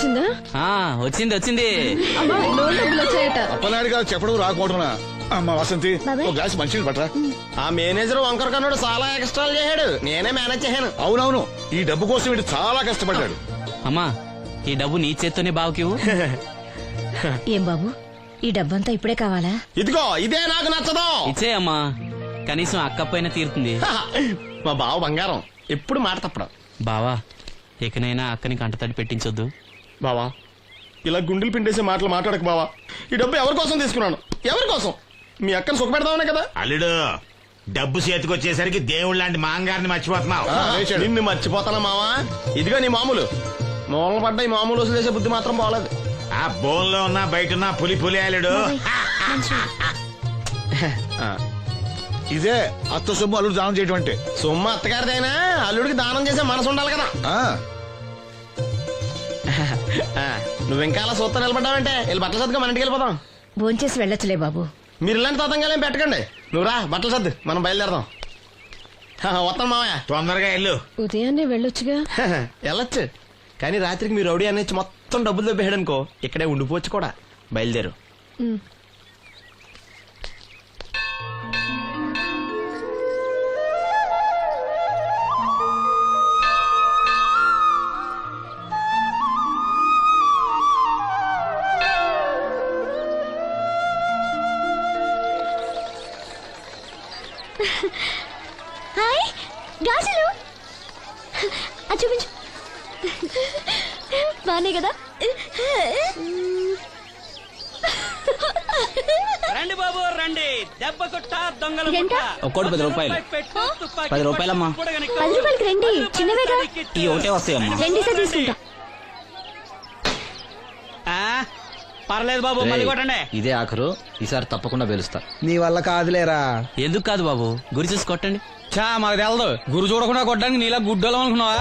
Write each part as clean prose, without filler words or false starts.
వచ్చిందా? వచ్చింది వచ్చింది. అమ్మా లోన్ డబ్బులు వచ్చాయట. అప్పనాయుడు గారు చెప్పడం రాకపోవటం. అమ్మ వసంతి ఒక గ్లాస్ మంచినీళ్ళు పట్టరా. ఆ మేనేజర్ వంకర కన్నాడు చాలా ఎక్స్ట్రాలు చేశాడు, నేనే మేనేజ్ చేశాను. అవునవును, ఈ డబ్బు కోసం వీడు చాలా కష్టపడ్డాడు. అమ్మా ఈ డబ్బు నీ చేత్తోనే బావుకి. ఏం బాబు, ఈ డబ్బంతా ఇప్పుడే కావాలా? ఇదిగో ఇదే నాకు నచ్చదు. ఇచ్చే అమ్మా, కనీసం అక్క పైన తీరుతుంది. మా బావ బంగారం, ఎప్పుడు మాట తప్పడం. బావా ఎకనైనా అక్కని కంటతడి పెట్టించొద్దు. బావా ఇలా గుండెలు పిండేసే మాటలు మాట్లాడక బావా. ఈ డబ్బు ఎవరి కోసం తీసుకున్నాను? ఎవరి కోసం? మీ అక్కని సుఖ పెడదామనే కదా. అల్లుడు, డబ్బు చేతికొచ్చేసరికి దేవుడు లాంటి మాంగారిని మర్చిపోతున్నావు. నిన్ను మర్చిపోతానా మావా? ఇదిగో నీ మామూలు మూలన పడ్డ ఈ మామూలు వసూలు చేసే బుద్ధి మాత్రం బాగలేదు. ఆ బోన్లో ఉన్నా బయట ఉన్నా పులి పులి అల్లుడు. ఇదే అత్త సొమ్ము అల్లుడు దానం చేయటం అంటే. సొమ్ము అత్తగారిదైనా అల్లుడికి దానం చేసే మనసు ఉండాలి కదా. నువ్వు ఇంకా అలా సూత్రం నిలబడ్డావంటే వెళ్ళి బట్టలు సర్దుగా మన ఇంటికి వెళ్ళిపోదాం. భోంచేసి వెళ్ళొచ్చులే బాబు. మీరు ఇలాంటి తతంగాలు ఏం పెట్టకండి. నువ్వు రా బట్టలు సర్దు, మనం బయలుదేరదాం. వస్తాం మావయ్య. తొందరగా వెళ్ళు. ఉదయాన్నే వెళ్ళొచ్చుగా. వెళ్ళొచ్చు, కానీ రాత్రికి మీరు రౌడీ అనేది మొత్తం డబ్బులు దొబ్బేయడం అనుకో, ఇక్కడే ఉండిపోవచ్చు కూడా. బయలుదేరు. హాయ్ గాజులు చూపించు. బానే కదా? రండి బాబు రండి, దెబ్బ కొట్ట దొంగలు. ఒక్కోటి 10 రూపాయలు. 10 రూపాయలమ్మా. 10 రూపాయలకి రండి, చిన్నవేగా. ఈ ఒకటే వస్తాయమ్మా. రెండేసారి తీసుకుంటా. పర్లేదు బాబు, మళ్ళీ కొట్టండి. ఇదే ఆఖరు, ఈసారి తప్పకుండా పిలుస్తా. నీ వల్ల కాదులేరా. ఎందుకు కాదు బాబు, గురి చూసి కొట్టండి. చా మాకు తెలదు, గురు చూడకుండా కొట్టడానికి నీలా గుడ్డలం అనుకున్నావా?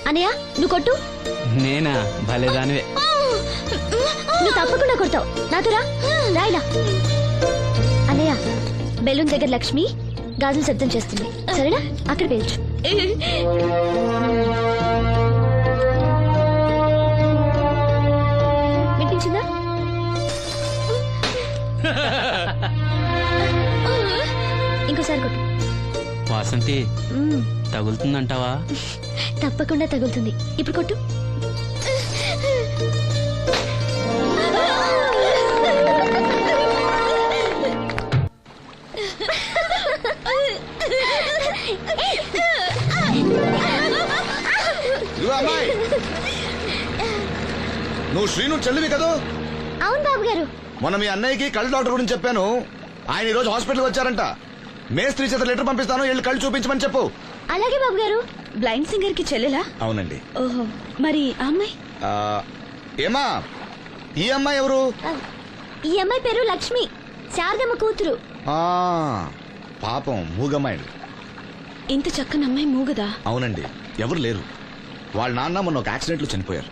అనయ్య నువ్వు కొట్టు. నేనా? భలేదానివే. నువ్వు తప్పకుండా కొడతావు. నాతో రాయిలా. అన్నయ్య బెలూన్ దగ్గర లక్ష్మి గాజులు శబ్దం చేస్తుంది, సరేనా? అక్కడ పేల్చు. వినిపించిందా? ఇంకోసారి కొట్టు. వాసంతి తగులుతుందంటావా? తప్పకుండా తగులుతుంది. ఇప్పుడు కొట్టు. అమ్మాయి, నువ్వు శ్రీను చెల్లివి కదా? అవును బాబు గారు. మొన్న మీ అన్నయ్యకి కళ్ళు డాక్టర్ గురించి చెప్పాను. ఆయన ఈ రోజు హాస్పిటల్కి వచ్చారంట. మేస్త్రి చేత లెటర్ పంపిస్తాను, వెళ్ళి కళ్ళు చూపించమని చెప్పు. అలాగే బాబు గారు. బ్లైండ్ సింగర్ కి చెల్లెలా? అవునండి. ఓహో, మరి ఆ అమ్మాయి? ఏమా, ఈ అమ్మాయి ఎవరు? ఈ అమ్మాయి పేరు లక్ష్మి, శారదమ్మ కూతురు. పాపం మూగమ్మాయి. ఇంత చక్కని అమ్మాయి మూగదా? అవునండి, ఎవరు లేరు. వాళ్ళ నాన్న మొన్న ఒక యాక్సిడెంట్ లో చనిపోయారు.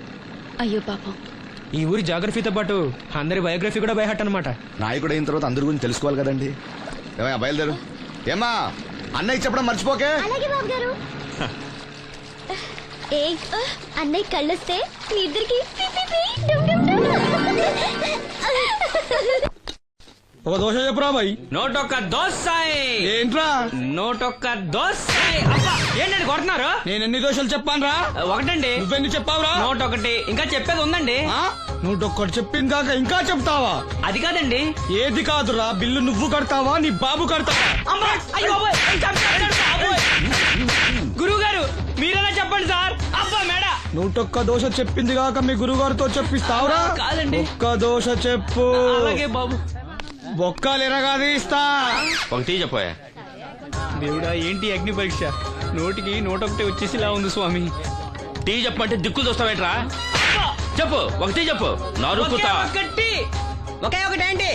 అయ్యో పాపం. ఈ ఊరి జాగ్రఫీతో పాటు అందరి బయోగ్రఫీ కూడా బయట అన్నమాట. నాయకుడు అయిన తర్వాత అందరి గురించి తెలుసుకోవాలి కదండి. ఏమయ్యా బయలుదేరు. ఏమా, అన్నయ్య చెప్పడం మర్చిపోకే. అలాగే బాబు గారు. ఏ అన్నయ్య కళ్ళొస్తే మీ ఇద్దరికి ఒక దోశ చెప్పురా బాయ్. నోటొక్క దోశ. ఏంట్రా? నోటొక్క దోశ. ఏంటండి కొడుతున్నారు? నేను ఎన్ని దోశలు చెప్పాను రా? ఒకటండి. నువ్వెన్ని చెప్పావురా? నోటొకటి. ఇంకా చెప్పేది ఉందండి. నువ్వు ఒక్కటి చెప్పింది కాక ఇంకా చెప్తావా? అది కాదండి. ఏది కాదురా, బిల్లు నువ్వు కడతావా నీ బాబు కడతావా? గురువు గారు మీరైనా చెప్పండి సార్. అబ్బా మేడ. నూటొక్క దోశ చెప్పింది కాక మీ గురుగారితో చెప్పిస్తావురా? కాదండి. ఒక్క దోశ చెప్పు. అలాగే బాబు. బొక్కలు ఎరగాది ఇస్తా. ఒకటి చెప్పోయా. దేవుడా, ఏంటి అగ్ని పరీక్ష? నోటికి నోటొకటి వచ్చేసిలా ఉంది స్వామి. టీ చెప్పంటే దిక్కులు చూస్తావేట్రా? చెప్పు, ఒకటి చెప్పు. ఒకే ఒకటి ఏంటి?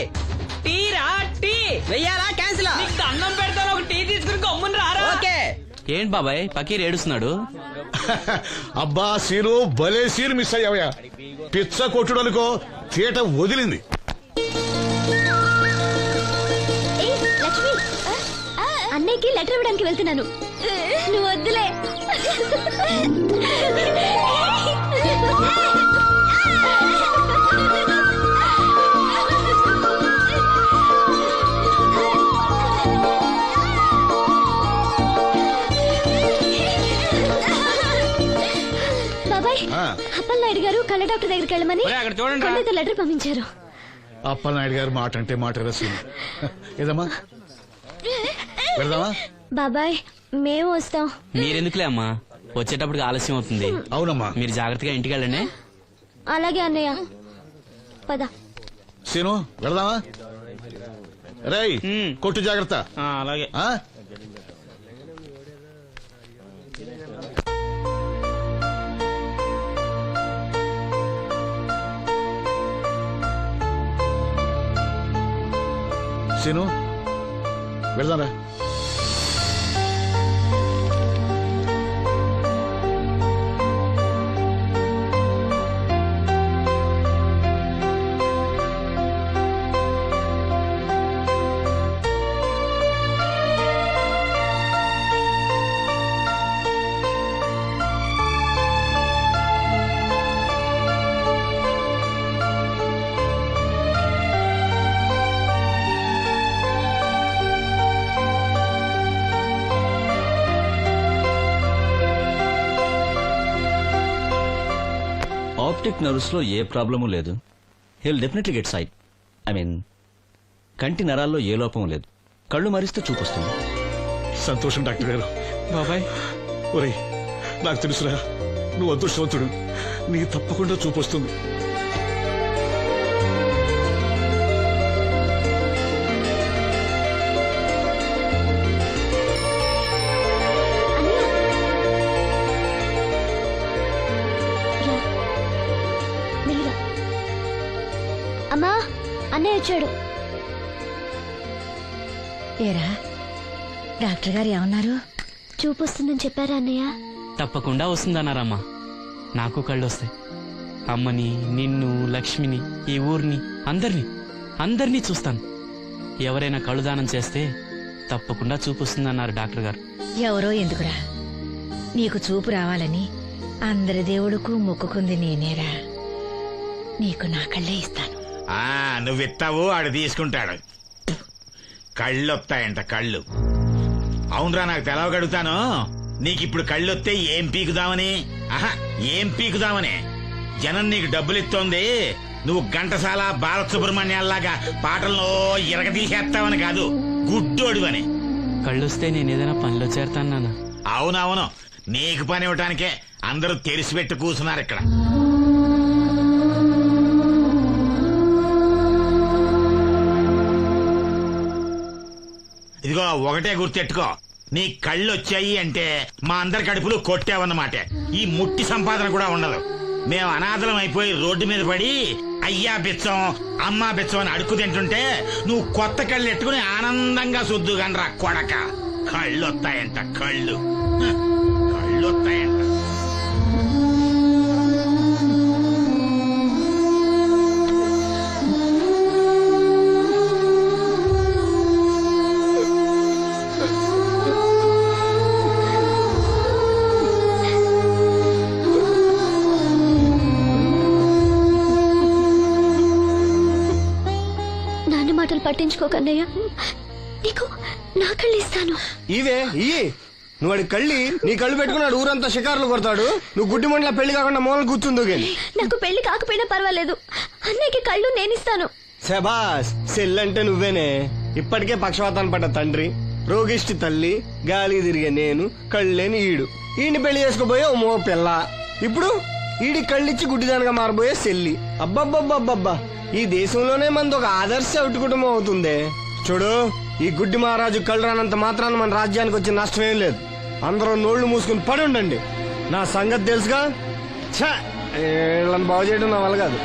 టీ రా. టీ వెయ్యాలా క్యాన్సిల్? అన్నం పెడతాను, ఒక టీ తీసుకుని గమ్మున రారా. ఓకే. ఏంటి బాబాయ్ పకీర్ ఏడుస్తున్నాడు? అబ్బా సీను, భలే సీను మిస్ అయ్యావయ్యా. పిచ్చ కొట్టుడు అనుకో, థియేటర్ వదిలింది. అన్నయ్యకి లెటర్ ఇవ్వడానికి వెళ్తున్నాను. నువ్వు వద్దులే. బాబాయ్, అప్పలనాయుడు గారు కళ్ళ డాక్టర్ దగ్గరికి వెళ్ళమని అక్కడ చూడండి రా. కళ్ళతో లెటర్ పంపించారు. అప్పలనాయుడు గారు మాట అంటే మాట రసం. ఏదమ్మా వెళ్దామా? బాబాయ్, మేము వస్తాం. మీరెందుకులే అమ్మా, వచ్చేటప్పటికి ఆలస్యం అవుతుంది. అవునమ్మా. మీరు జాగ్రత్తగా ఇంటికి వెళ్ళండి. అలాగే అన్నయ్య, పద. సీను వెళ్దామా? రేయ్ కొట్టు జాగ్రత్త. అలాగే. ఆ? సీను వెళ్దారా? ఆప్టిక్ నర్వ్స్ లో ఏ ప్రాబ్లము లేదు. He'll definitely get sight. I mean కంటి నరాల్లో ఏ లోపం లేదు. కళ్ళు మరిస్తే చూపొస్తుంది. సంతోషం డాక్టర్ గారు. బాబాయ్, ఒరేయ్ నాకు తెలుసురా, నువ్వు అదృష్టవంతుడు. నీ తప్పకుండా చూపొస్తుంది. అమ్మా, అన్నయ్య వచ్చాడు. ఏరా, డాక్టర్ గారు ఏమన్నారు? చూపు వస్తుందని చెప్పారా అన్నయ్య? తప్పకుండా వస్తుందన్నారమ్మా. నాకు కళ్ళు వస్తాయి. అమ్మని, నిన్ను, లక్ష్మిని, ఈ ఊరిని, అందరినీ చూస్తాను. ఎవరైనా కళ్ళు దానం చేస్తే తప్పకుండా చూపు వస్తుందన్నారు డాక్టర్ గారు. ఎవరో ఎందుకురా, నీకు చూపు రావాలని అందరి దేవుడుకు మొక్కుకుంది నేనేరా. నీకు నా కళ్ళే ఇస్తాను. నువ్వు ఇస్తావు, ఆడు తీసుకుంటాడు. కళ్ళు వస్తాయంట, కళ్ళు. అవునరా, నాకు తెలవగడుగుతాను. నీకిప్పుడు కళ్ళు వస్తే ఏం పీకుదామని? ఏం పీకుదామని? జనం నీకు డబ్బులు ఇస్తోంది, నువ్వు ఘంటసాల బాలసుబ్రహ్మణ్యాల్లాగా పాటల్లో ఇరగదీసేస్తావని కాదు, గుడ్డోడువని. కళ్ళొస్తే నేను ఏదైనా పనిలో చేరతాను నాన్న. అవునవును, నీకు పని ఇవ్వటానికే అందరూ తెరిసిపెట్టి కూర్చున్నారు ఇక్కడ. ఇదిగో ఒకటే గుర్తెట్టుకో, నీ కళ్ళు వచ్చాయి అంటే మా అందరి కడుపులు కొట్టావన్నమాట. ఈ ముట్టి సంపాదన కూడా ఉండదు. మేము అనాథలం అయిపోయి రోడ్డు మీద పడి అయ్యా బిచ్చం, అమ్మా బిచ్చం అని అడుక్కు తింటుంటే నువ్వు కొత్త కళ్ళు ఎట్టుకుని ఆనందంగా శుద్ధుగానరా కొడక. కళ్ళు వస్తాయంట, కళ్ళు వస్తాయంట. పట్టించుకోకన్నయ్య, నీకు నా కళ్ళు ఇస్తాను. ఇవే ఇయ్యి. నువ్వు వాడి కళ్ళి నీ కళ్ళు పెట్టుకున్నాడు, ఊరంతా షికారులు కొడతాడు. నువ్వు గుడ్డి మండల పెళ్లి కాకుండా మూల కూర్చుందో గాని. నాకు పెళ్లి కాకపోయినా పర్వాలేదు, అన్నయ్యకి కళ్ళు నేనిస్తాను. శబాస్, సెల్లంటే నువ్వేనే. ఇప్పటికే పక్షవాతాన్ని పడ్డ తండ్రి, రోగిష్టి తల్లి, గాలి తిరిగే నేను, కళ్ళేని ఈడు. ఈయన్ని పెళ్లి చేసుకోబోయే ఓ మో పిల్ల. ఇప్పుడు ఈడి కళ్ళిచ్చి గుడ్డిదానిగా మారబోయే సెల్లి. అబ్బబ్బబ్బబ్బబ్బా, ఈ దేశంలోనే మనది ఒక ఆదర్శ అవుటు కుటుంబం అవుతుందే. చూడు, ఈ గుడ్డి మహారాజు కళ్ళు రానంత మాత్రాన మన రాజ్యానికి వచ్చిన నష్టం ఏం లేదు. అందరూ నోళ్లు మూసుకుని పడి ఉండండి. నా సంగతి తెలుసుగా. ఛ, వీళ్ళని బాగు చేయడం నా వల్ల కాదు.